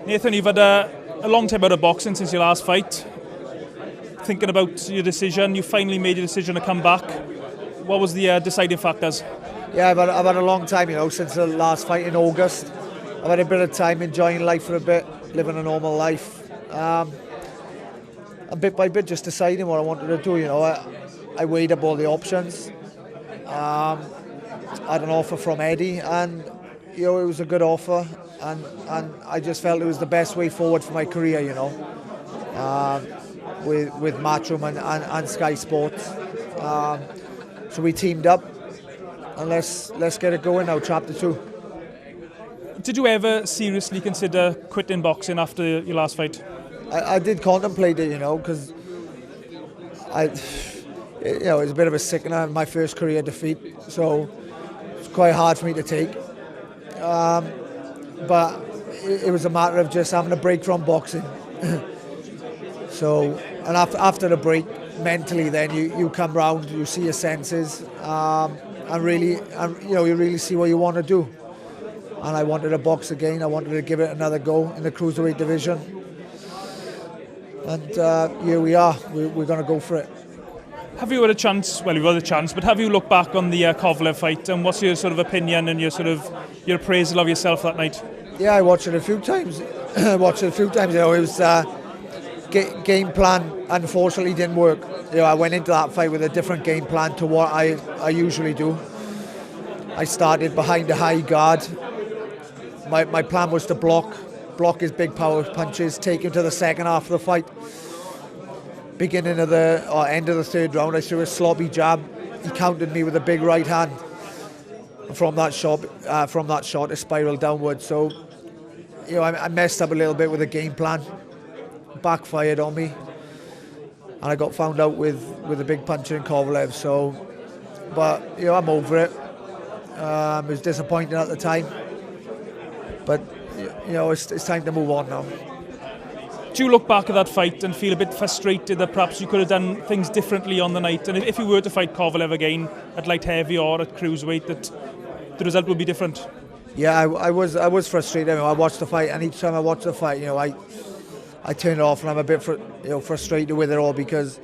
Nathan, you've had a long time out of boxing since your last fight. Thinking about your decision, you finally made your decision to come back. What was the deciding factors? Yeah, I've had a long time, since the last fight in August. I've had a bit of time enjoying life for a bit, living a normal life. And bit by bit just deciding what I wanted to do, I weighed up all the options. I had an offer from Eddie, and it was a good offer, and I just felt it was the best way forward for my career, with Matchroom and Sky Sports. So we teamed up, and let's get it going now, chapter 2. Did you ever seriously consider quitting boxing after your last fight? I did contemplate it, because it was a bit of a sickener, my first career defeat, so it's quite hard for me to take. But it was a matter of just having a break from boxing. So, and after the break, mentally, then you come round, you see your senses, and you really see what you want to do. And I wanted to box again. I wanted to give it another go in the cruiserweight division. And here we are. We're going to go for it. Have you had a chance? Well, you've had a chance, but have you looked back on the Kovalev fight, and what's your sort of opinion and your appraisal of yourself that night? Yeah, I watched it a few times. It was game plan. Unfortunately, didn't work. I went into that fight with a different game plan to what I usually do. I started behind a high guard. My plan was to block his big power punches, take him to the second half of the fight. Beginning of end of the third round, I threw a sloppy jab. He countered me with a big right hand. And from that shot, it spiraled downwards. So, I messed up a little bit with the game plan. Backfired on me, and I got found out with a big puncher in Kovalev. So, but I'm over it. It was disappointing at the time, but it's time to move on now. Do you look back at that fight and feel a bit frustrated that perhaps you could have done things differently on the night, and if you were to fight Kovalev again at light heavy or at cruiserweight, that the result would be different? Yeah, I was frustrated. I watched the fight, and each time I watch the fight, I turn it off, and I'm a bit frustrated with it all because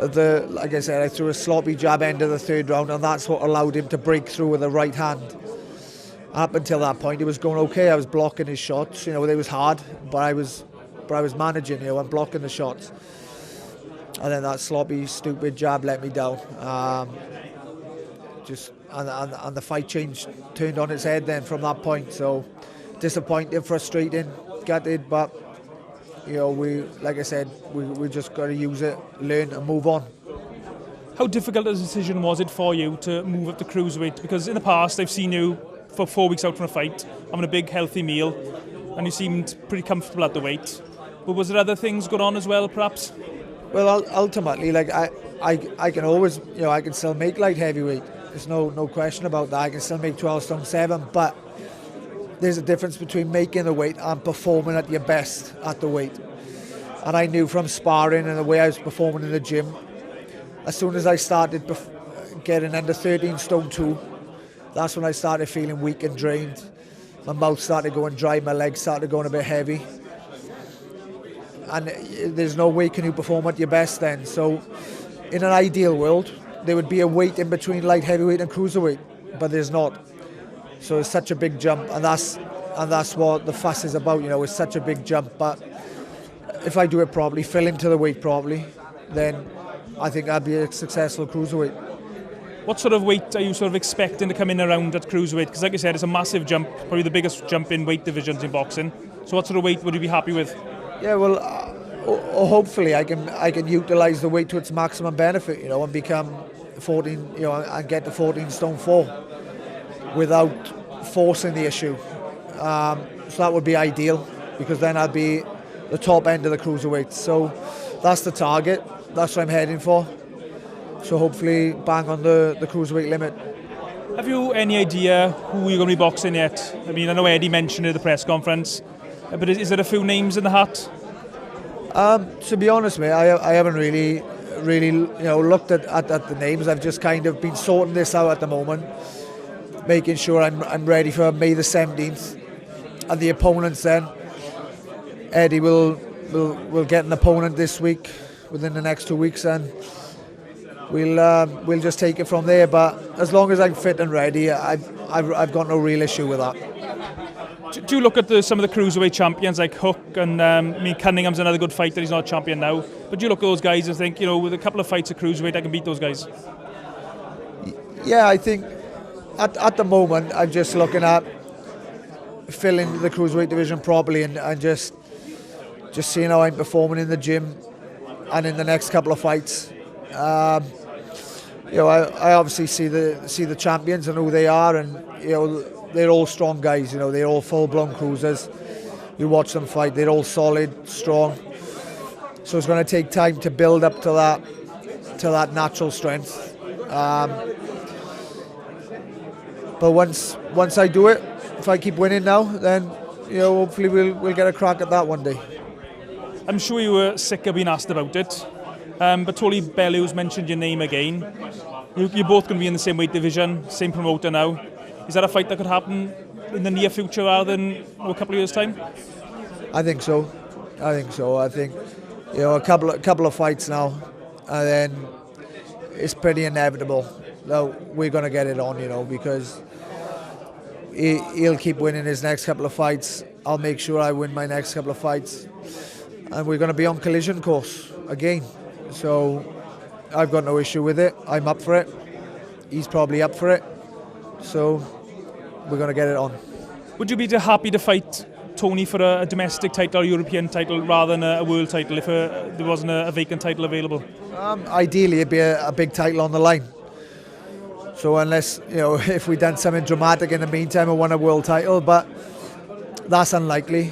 like I said, I threw a sloppy jab end of the third round, and that's what allowed him to break through with the right hand. Up until that point, it was going okay. I was blocking his shots. It was hard, but I was managing. and blocking the shots. And then that sloppy, stupid jab let me down. And the fight turned on its head then from that point. So disappointing, frustrating, gutted, but like I said, we just got to use it, learn and move on. How difficult a decision was it for you to move up to cruiserweight? Because in the past I've seen you for 4 weeks out from a fight, having a big healthy meal, and you seemed pretty comfortable at the weight. But was there other things going on as well, perhaps? Well, ultimately, like I can always, I can still make light heavyweight. There's no question about that. I can still make 12 stone 7, but there's a difference between making the weight and performing at your best at the weight. And I knew from sparring and the way I was performing in the gym, as soon as I started getting under 13 stone 2, that's when I started feeling weak and drained. My mouth started going dry, my legs started going a bit heavy. And there's no way can you perform at your best then. So in an ideal world, there would be a weight in between light heavyweight and cruiserweight, but there's not. So it's such a big jump, and that's what the fuss is about. It's such a big jump. But if I do it properly, fill into the weight properly, then I think I'd be a successful cruiserweight. What sort of weight are you sort of expecting to come in around at cruiserweight? Because like you said, it's a massive jump, probably the biggest jump in weight divisions in boxing. So what sort of weight would you be happy with? Yeah, well, hopefully I can utilise the weight to its maximum benefit, and become 14, and get to 14 stone 4 without forcing the issue. So that would be ideal, because then I'd be the top end of the cruiserweight. So that's the target. That's what I'm heading for. So hopefully bang on the cruiserweight limit. Have you any idea who you're going to be boxing yet? I mean, I know Eddie mentioned it at the press conference, but is there a few names in the hat? To be honest, mate, I haven't really looked at the names. I've just kind of been sorting this out at the moment, making sure I'm ready for May the 17th, and the opponents then. Eddie will get an opponent this week, within the next 2 weeks, and we'll just take it from there. But as long as I'm fit and ready, I've got no real issue with that. Do you look at some of the cruiserweight champions like Hook and Cunningham's another good fighter, he's not a champion now, but do you look at those guys and think, with a couple of fights at cruiserweight I can beat those guys? Yeah, I think at the moment I'm just looking at filling the cruiserweight division properly and just seeing how I'm performing in the gym and in the next couple of fights. I obviously see the champions and who they are, and they're all strong guys. They're all full-blown cruisers. You watch them fight; they're all solid, strong. So it's going to take time to build up to that natural strength. But once I do it, if I keep winning now, then hopefully we'll get a crack at that one day. I'm sure you were sick of being asked about it, but Tony Bellew's mentioned your name again. You're both going to be in the same weight division, same promoter now. Is that a fight that could happen in the near future rather than a couple of years' time? I think so. I think a couple of fights now, and then it's pretty inevitable that we're going to get it on. Because he'll keep winning his next couple of fights. I'll make sure I win my next couple of fights, and we're going to be on collision course again. So I've got no issue with it. I'm up for it. He's probably up for it. So we're going to get it on. Would you be happy to fight Tony for a domestic title or European title rather than a world title if there wasn't a vacant title available? Ideally, it'd be a big title on the line. So unless, if we'd done something dramatic in the meantime and won a world title, but that's unlikely.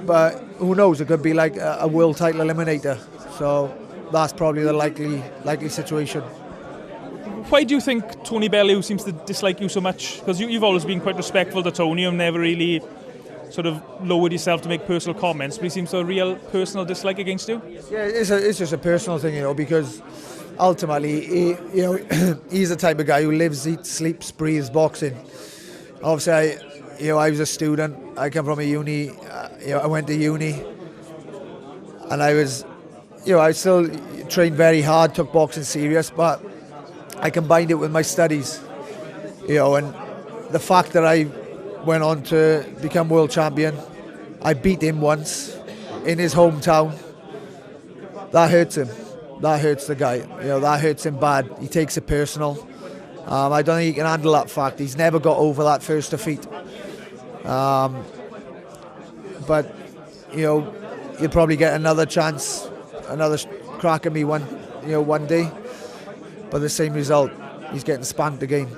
But who knows? It could be like a world title eliminator. So that's probably the likely situation. Why do you think Tony Bellew seems to dislike you so much? Because you've always been quite respectful to Tony. You've never really sort of lowered yourself to make personal comments, but he seems to have a real personal dislike against you. Yeah, it's just a personal thing, because ultimately, he's the type of guy who lives, eats, sleeps, breathes boxing. Obviously, I was a student. I come from a uni. I went to uni, and I still trained very hard, took boxing serious, but I combined it with my studies, and the fact that I went on to become world champion, I beat him once in his hometown. That hurts him. That hurts the guy. That hurts him bad. He takes it personal. I don't think he can handle that fact. He's never got over that first defeat. But you'll probably get another chance, another crack at me one day. But the same result, he's getting spanked again.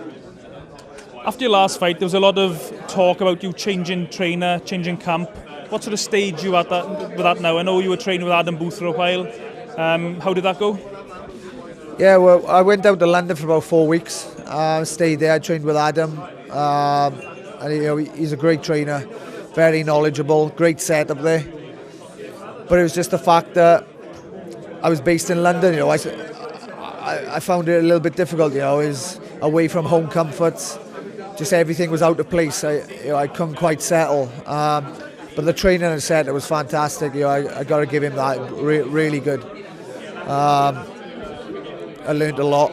After your last fight, there was a lot of talk about you changing trainer, changing camp. What sort of stage are you at with that now? I know you were training with Adam Booth for a while. How did that go? Yeah, well, I went out to London for about 4 weeks. Stayed there, I trained with Adam. And he's a great trainer, very knowledgeable, great setup there. But it was just the fact that I was based in London. I found it a little bit difficult. Is away from home comforts. Just everything was out of place. I couldn't quite settle. But the training and setup was fantastic. I got to give him that. Really good. I learned a lot.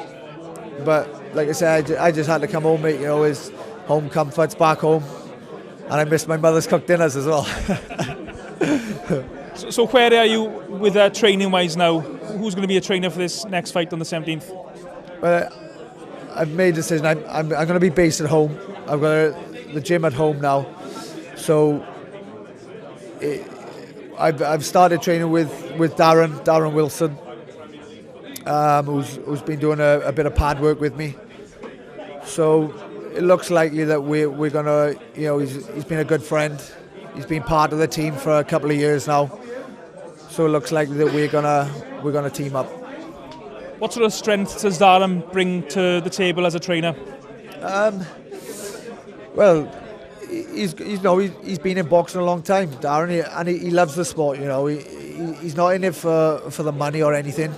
But like I said, I just had to come home, mate. His home comforts back home, and I missed my mother's cooked dinners as well. So where are you with training-wise now? Who's going to be a trainer for this next fight on the 17th? Well, I've made a decision. I'm going to be based at home. I've got the gym at home now, so I've started training with Darren Willson, who's been doing a bit of pad work with me. So it looks likely that we're gonna, he's been a good friend. He's been part of the team for a couple of years now. So it looks likely that we're gonna team up. What sort of strength does Darren bring to the table as a trainer? Well, he's been in boxing a long time, Darren, and he loves the sport. He's not in it for the money or anything.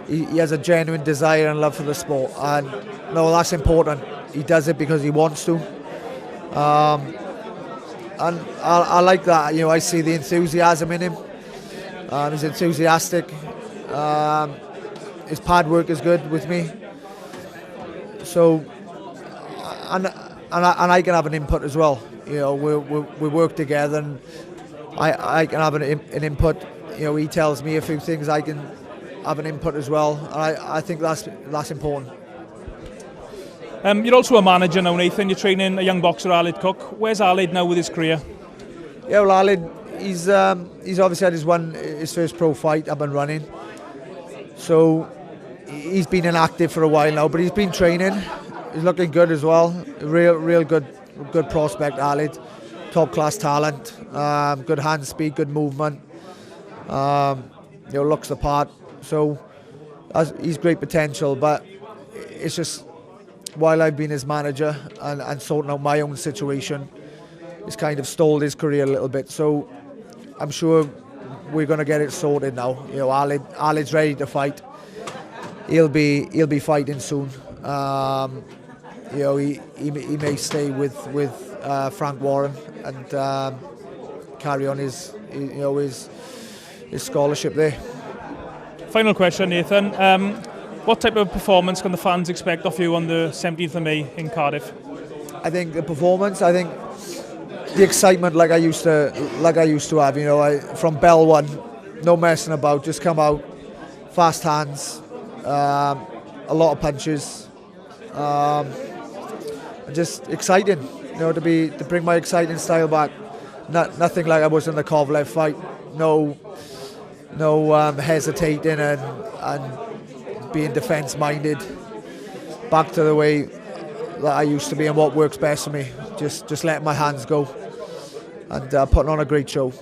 He has a genuine desire and love for the sport, and that's important. He does it because he wants to. and I like that. You know, I see the enthusiasm in him. He's enthusiastic. His pad work is good with me. So, and I can have an input as well. You know, we work together, and I can have an input. You know, he tells me a few things, I can have an input as well. I think that's important. You're also a manager now, Nathan. You're training a young boxer, Aled Cook. Where's Aled now with his career? Yeah, well, Aled, he's obviously had his first pro fight up and running. So he's been inactive for a while now, but he's been training. He's looking good as well. Real good prospect, Aled. Top class talent. Good hand speed, good movement. Looks the part. So he's great potential, but it's just while I've been his manager and sorting out my own situation, it's kind of stalled his career a little bit. So I'm sure we're going to get it sorted now. You know, Aled's ready to fight. He'll be fighting soon. You know, he may stay with Frank Warren and carry on his scholarship there. Final question, Nathan. What type of performance can the fans expect of you on the 17th of May in Cardiff? I think the performance. I think the excitement, like I used to have. You know, from bell one, no messing about. Just come out, fast hands, a lot of punches. Just exciting. You know, to bring my exciting style back. Nothing like I was in the Kovalev fight. No hesitating and being defence-minded. Back to the way that I used to be and what works best for me. Just letting my hands go and putting on a great show.